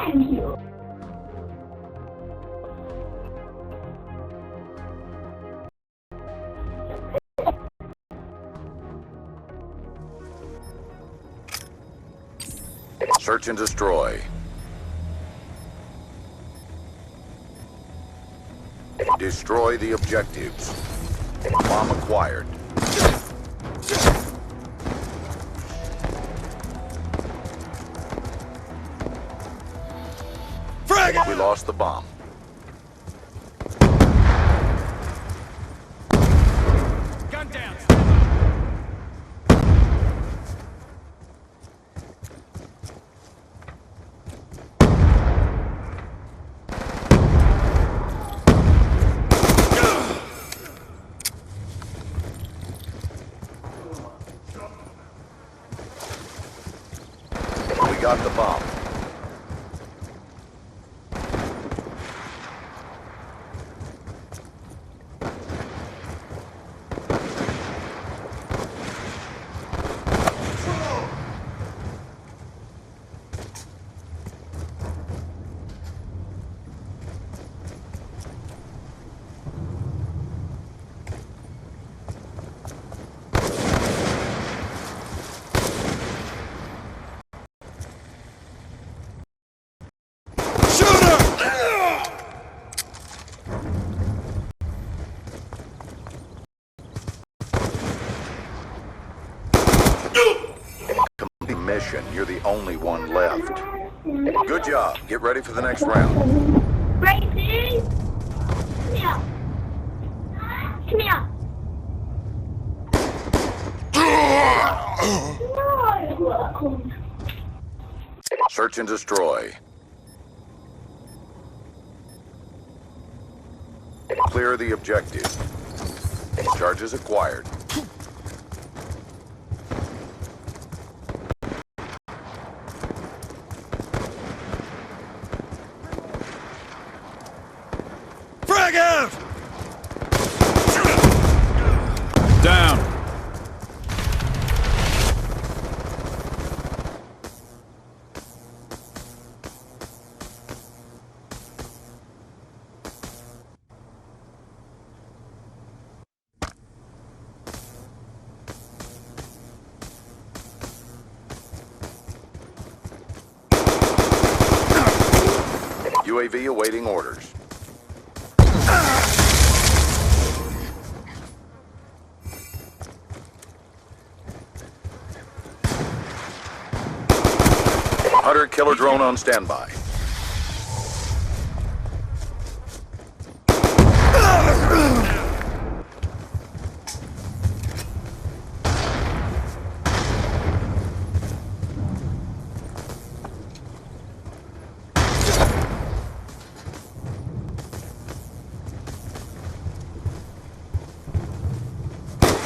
Thank you. Search and destroy. Destroy the objectives. Bomb acquired. Frag! We lost the bomb. Gun down. We got the bomb. Mission. You're the only one left. Good job. Get ready for the next round. Gracie! Come here. Come here. No. Search and destroy. Clear the objective. Charges acquired. Frag out! Down. UAV awaiting orders. Hunter killer drone on standby.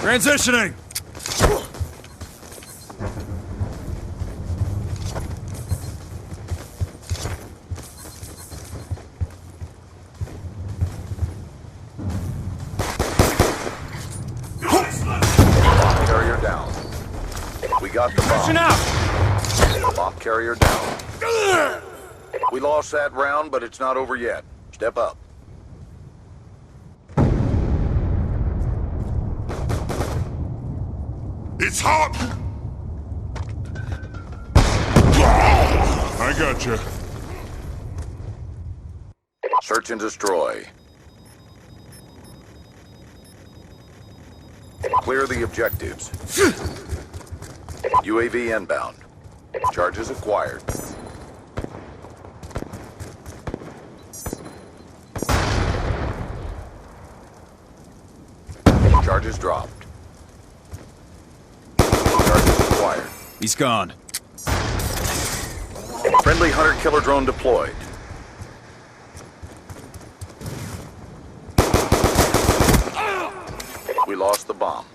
Transitioning. Bomb carrier down. We got the bomb. Pushing out. Bomb carrier down. We lost that round, but it's not over yet. Step up. It's hot! I got you. Search and destroy. Clear the objectives. UAV inbound. Charges acquired. Charges dropped. Charges acquired. He's gone. Friendly hunter killer drone deployed. We lost the bomb.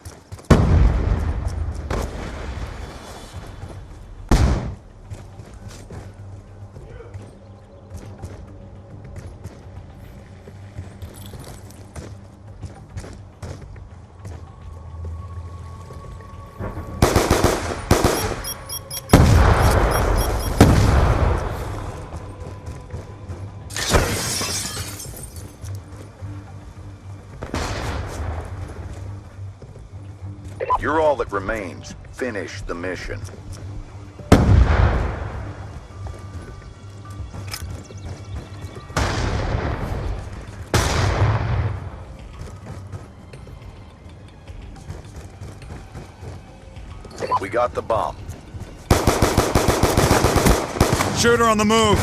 You're all that remains. Finish the mission. We got the bomb. Shooter on the move.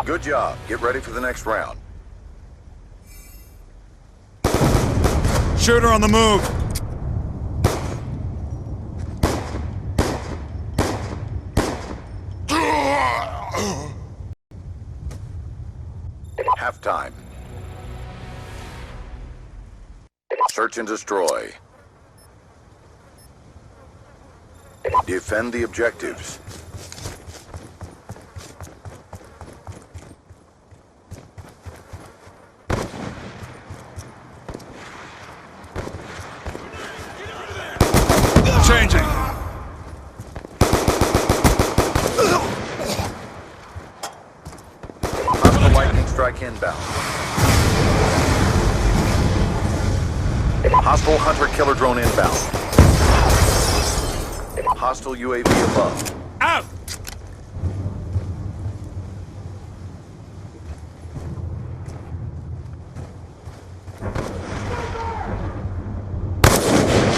Good job. Get ready for the next round. Shooter on the move. Halftime. Search and destroy. Defend the objectives. Changing. Hostile lightning strike inbound. Hostile hunter-killer drone inbound. Hostile UAV above. Out!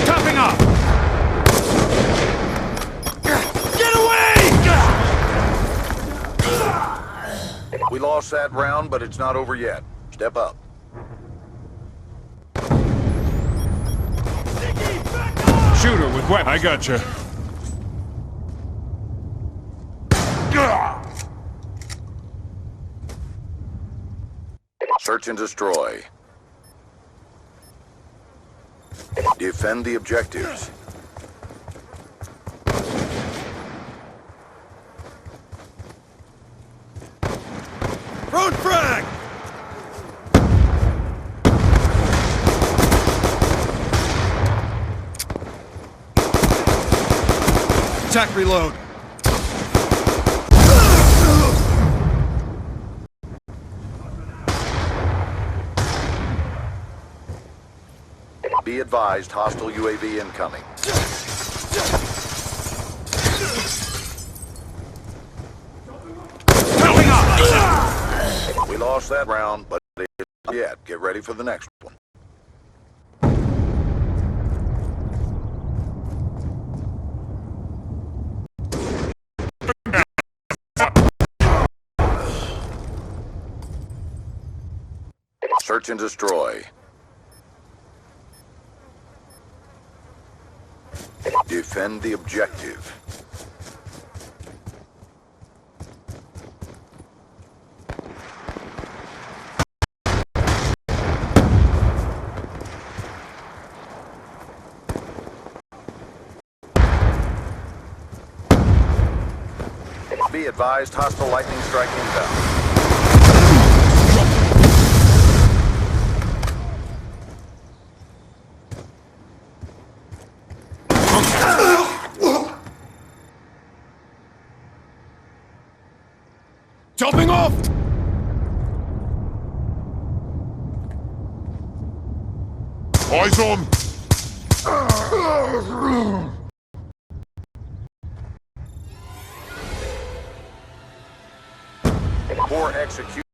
Topping off! Get away! We lost that round, but it's not over yet. Step up. Shooter with weapon. I gotcha. Search and destroy. Defend the objectives. Front frag! Attack reload. Be advised, hostile UAV incoming. Topping off! We lost that round, but it's not yet. Get ready for the next one. Search and destroy. Defend the objective. Be advised, hostile lightning strike inbound. Jumping off! Eyes on! Poor execution.